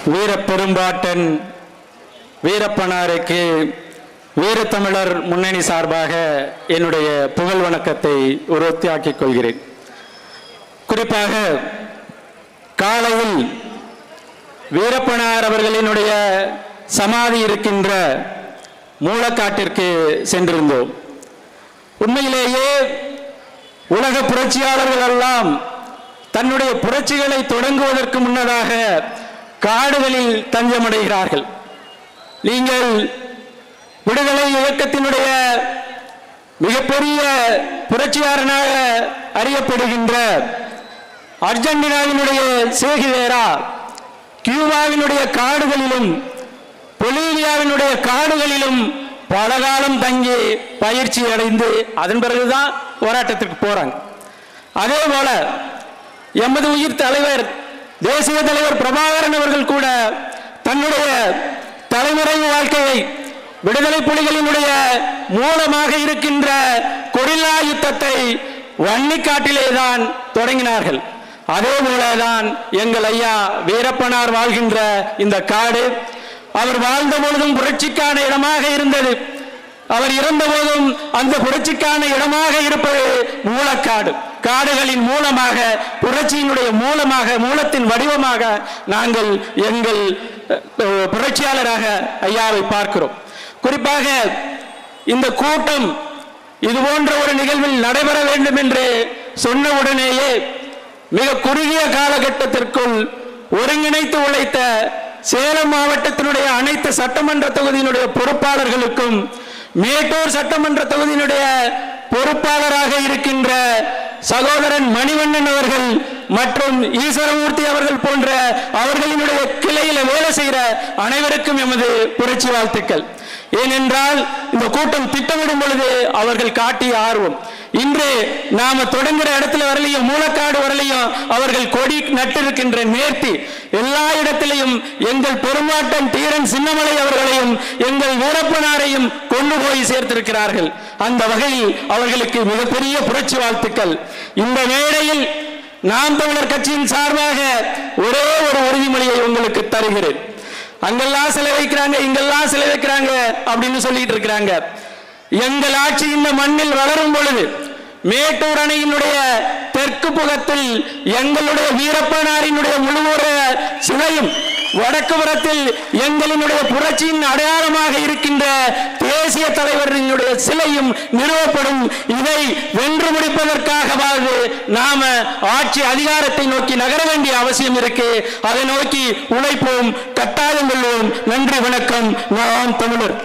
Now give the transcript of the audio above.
வீரப்பெரும்பாட்டன் வீரப்பனாருக்கு வீரத்தமிழர் முன்னணி சார்பாக என்னுடைய புகழ் வணக்கத்தை உறுதியாக்கிக் கொள்கிறேன். குறிப்பாக காலையில் வீரப்பனார் அவர்களினுடைய சமாதி இருக்கின்ற மூலக்காட்டிற்கு சென்றிருந்தோம். உண்மையிலேயே உலக புரட்சியாளர்கள் எல்லாம் தன்னுடைய புரட்சிகளை தொடங்குவதற்கு முன்னதாக காடுகளில் தஞ்சமடைகிறார்கள். நீங்கள் விடுதலை இயக்கத்தினுடைய மிகப்பெரிய புரட்சியாளனாக அறியப்படுகின்ற அர்ஜென்டினாவினுடைய சேகுவேரா கியூபாவினுடைய காடுகளிலும் பொலிவியாவினுடைய காடுகளிலும் பல காலம் தங்கி பயிற்சி அடைந்து அதன் பிறகுதான் போராட்டத்திற்கு போறாங்க. அதே போல எமது உயிர் தலைவர் தேசிய தலைவர் பிரபாகரன் அவர்கள் கூட தன்னுடைய தலைமுறை வாழ்க்கையை விடுதலை புலிகளினுடைய மூலமாக இருக்கின்ற கொரில்லா யுத்தத்தை வன்னிக்காட்டிலே தான் தொடங்கினார்கள். அதே போலதான் எங்கள் ஐயா வீரப்பனார் வாழ்கின்ற இந்த காடு அவர் வாழ்ந்த பொழுதும் புரட்சிக்கான இடமாக இருந்தது. அவர் இறந்த போதும் அந்த புரட்சிக்கான இடமாக இருப்பது மூலக்காடு. காடுகளின் மூலமாக புரட்சியினுடைய மூலத்தின் வடிவமாக நாங்கள் எங்கள் புரட்சியாளராக ஐயாவை பார்க்கிறோம். குறிப்பாக இந்த கூட்டம் இது போன்ற ஒரு நிகழ்வில் நடைபெற வேண்டும் என்று சொன்ன உடனேயே மிக குறுகிய காலகட்டத்திற்குள் ஒருங்கிணைத்து உழைத்த சேலம் மாவட்டத்தினுடைய அனைத்து சட்டமன்ற தொகுதியினுடைய பொறுப்பாளர்களுக்கும் மேட்டூர் சட்டமன்ற தொகுதியினுடைய பொறுப்பாளராக இருக்கின்ற சகோதரன் மணிவண்ணன் அவர்கள் மற்றும் ஈஸ்வரமூர்த்தி அவர்கள் போன்ற அவர்களினுடைய கிளையில வேலை செய்கிற அனைவருக்கும் எமது புரட்சி வாழ்த்துக்கள். ஏனென்றால் இந்த கூட்டம் திட்டமிடும் பொழுது அவர்கள் காட்டிய ஆர்வம் இன்று நாம தொடங்குற இடத்துல வரலையும் மூலக்காடு வரலையும் அவர்கள் கொடி நட்டிருக்கின்ற நேர்த்தி எல்லா இடத்திலையும் எங்கள் பெருமாட்டம் தீரன் சின்னமலை அவர்களையும் எங்கள் வீரப்பனாரையும் கொண்டு போய் சேர்த்திருக்கிறார்கள். அந்த வகையில் அவர்களுக்கு மிகப்பெரிய புரட்சி வாழ்த்துக்கள். இந்த மேடையில் நாம் தமிழர் கட்சியின் சார்பாக ஒரே ஒரு உறுதிமொழியை உங்களுக்கு தருகிறேன். அங்கெல்லாம் சிலை வைக்கிறாங்க இங்கெல்லாம் சிலை வைக்கிறாங்க அப்படின்னு சொல்லிட்டு இருக்கிறாங்க. எங்கள் ஆட்சி இந்த மண்ணில் வளரும் பொழுது மேட்டூர் அணையினுடைய தெற்கு புறத்தில் எங்களுடைய வீரப்பனாரினுடைய முழுவூர சிலையும் வடக்கு புறத்தில் எங்களினுடைய புரட்சியின் அடையாளமாக இருக்கின்ற தேசிய தலைவரினுடைய சிலையும் நிறுவப்படும். இதை வென்று முடிப்பதற்காகவாவது நாம ஆட்சி அதிகாரத்தை நோக்கி நகர வேண்டிய அவசியம் இருக்கு. அதை நோக்கி உழைப்போம், கட்டாயம் கொள்வோம். நன்றி, வணக்கம். நாம் தமிழர்.